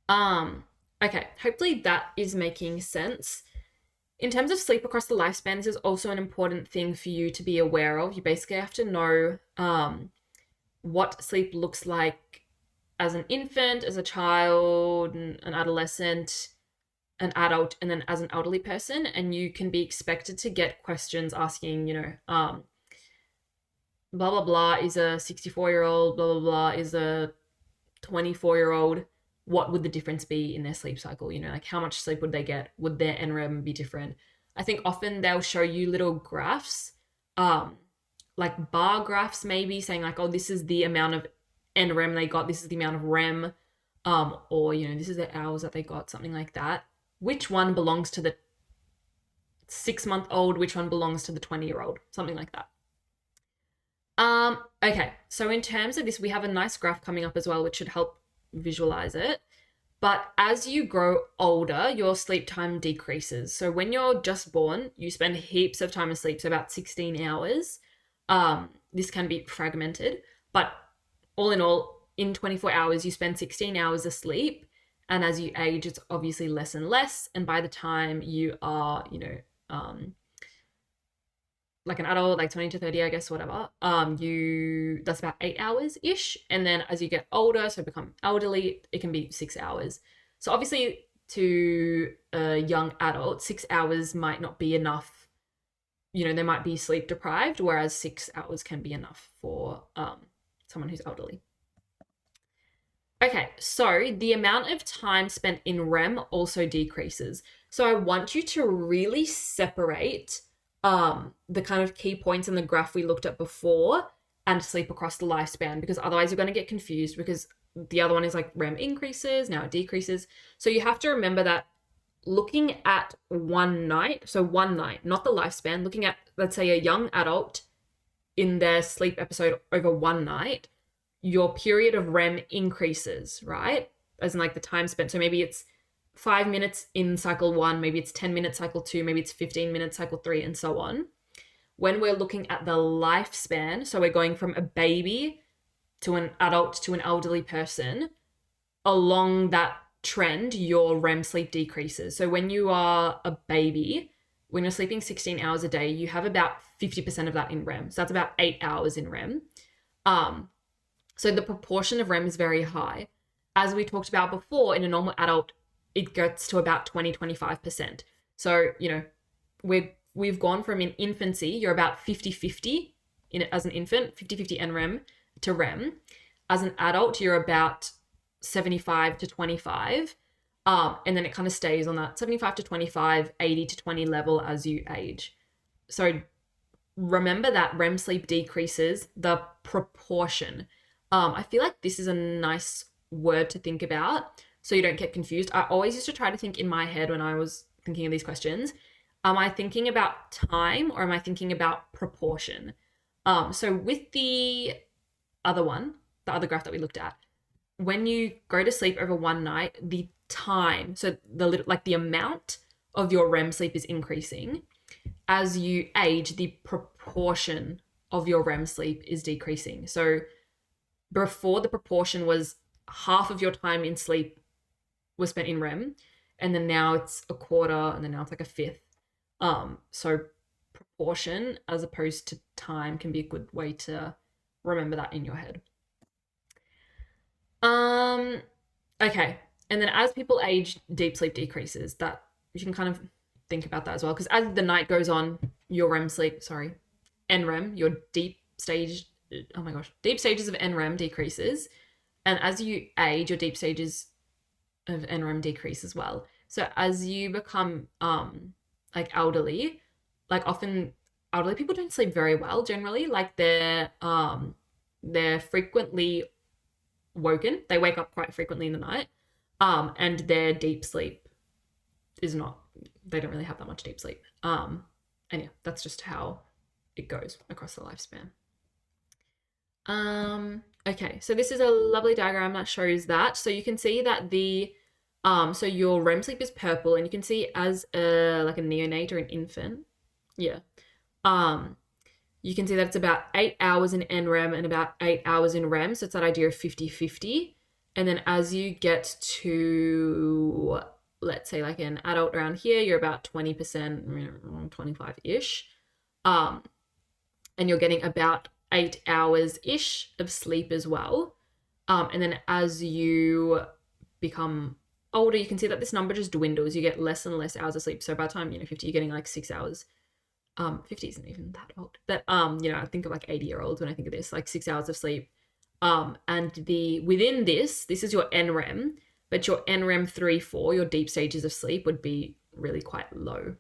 Um, okay, hopefully that is making sense. In terms of sleep across the lifespan, this is also an important thing for you to be aware of. You basically have to know what sleep looks like as an infant, as a child, an adolescent, an adult, and then as an elderly person. And you can be expected to get questions asking, blah, blah, blah is a 64-year-old, blah, blah, blah is a 24-year-old. What would the difference be in their sleep cycle? Like how much sleep would they get? Would their NREM be different? I think often they'll show you little graphs, um, like bar graphs, maybe saying like, oh, this is the amount of NREM they got, this is the amount of REM, or this is the hours that they got, something like that. Which one belongs to the 6 month old? Which one belongs to the 20-year old? Something like that. Okay, so in terms of this, we have a nice graph coming up as well, which should help visualize it. But as you grow older, your sleep time decreases. So when you're just born, you spend heaps of time asleep, so about 16 hours. This can be fragmented, but all in all, in 24 hours, you spend 16 hours asleep. And as you age, it's obviously less and less. And by the time you are, like an adult, like 20 to 30, I guess, whatever, that's about 8 hours ish. And then as you get older, so become elderly, it can be 6 hours. So obviously, to a young adult, 6 hours might not be enough. They might be sleep deprived, whereas 6 hours can be enough for someone who's elderly. Okay, so the amount of time spent in REM also decreases. So I want you to really separate the kind of key points in the graph we looked at before and sleep across the lifespan, because otherwise you're going to get confused, because the other one is like REM increases, now it decreases. So you have to remember that looking at one night, so one night, not the lifespan, looking at, let's say, a young adult in their sleep episode over one night, your period of REM increases, right? As in like the time spent. So maybe it's 5 minutes in cycle one, maybe it's 10 minutes cycle two, maybe it's 15 minutes cycle three, and so on. When we're looking at the lifespan, so we're going from a baby to an adult to an elderly person, along that trend, your REM sleep decreases. So when you are a baby, when you're sleeping 16 hours a day, you have about 50% of that in REM. So that's about 8 hours in REM. So the proportion of REM is very high. As we talked about before, in a normal adult, it gets to about 20-25%. So, we've gone from in infancy, you're about 50-50 as an infant, 50-50 NREM to REM. As an adult, you're about 75 to 25. And then it kind of stays on that 75 to 25, 80 to 20 level as you age. So remember that REM sleep decreases the proportion. I feel like this is a nice word to think about so you don't get confused. I always used to try to think in my head when I was thinking of these questions, am I thinking about time or am I thinking about proportion? So with the other one, the other graph that we looked at, when you go to sleep over one night, the time, so the amount of your REM sleep is increasing. As you age, the proportion of your REM sleep is decreasing. So before, the proportion was half of your time in sleep was spent in REM, and then now it's a quarter, and then now it's like a fifth. So proportion as opposed to time can be a good way to remember that in your head. Okay. And then as people age, deep sleep decreases. That you can kind of think about that as well. Because as the night goes on, your NREM, your deep stages of NREM decreases. And as you age, your deep stages of NREM decrease as well. So as you become like elderly, like often elderly people don't sleep very well generally. Like they're frequently woken. They wake up quite frequently in the night. And their deep sleep is not, they don't really have that much deep sleep. And yeah, that's just how it goes across the lifespan. Okay, so this is a lovely diagram that shows that. So you can see that so your REM sleep is purple, and you can see as like a neonate or an infant, yeah. You can see that it's about 8 hours in NREM and about 8 hours in REM. So it's that idea of 50-50. And then as you get to, let's say like an adult around here, you're about 20%, 25-ish. And you're getting about 8 hours-ish of sleep as well. And then as you become older, you can see that this number just dwindles. You get less and less hours of sleep. So by the time, 50, you're getting like 6 hours. 50 isn't even that old. But, I think of like 80-year-olds when I think of this, like 6 hours of sleep. And within this is your NREM, but your NREM 3, 4, your deep stages of sleep would be really quite low.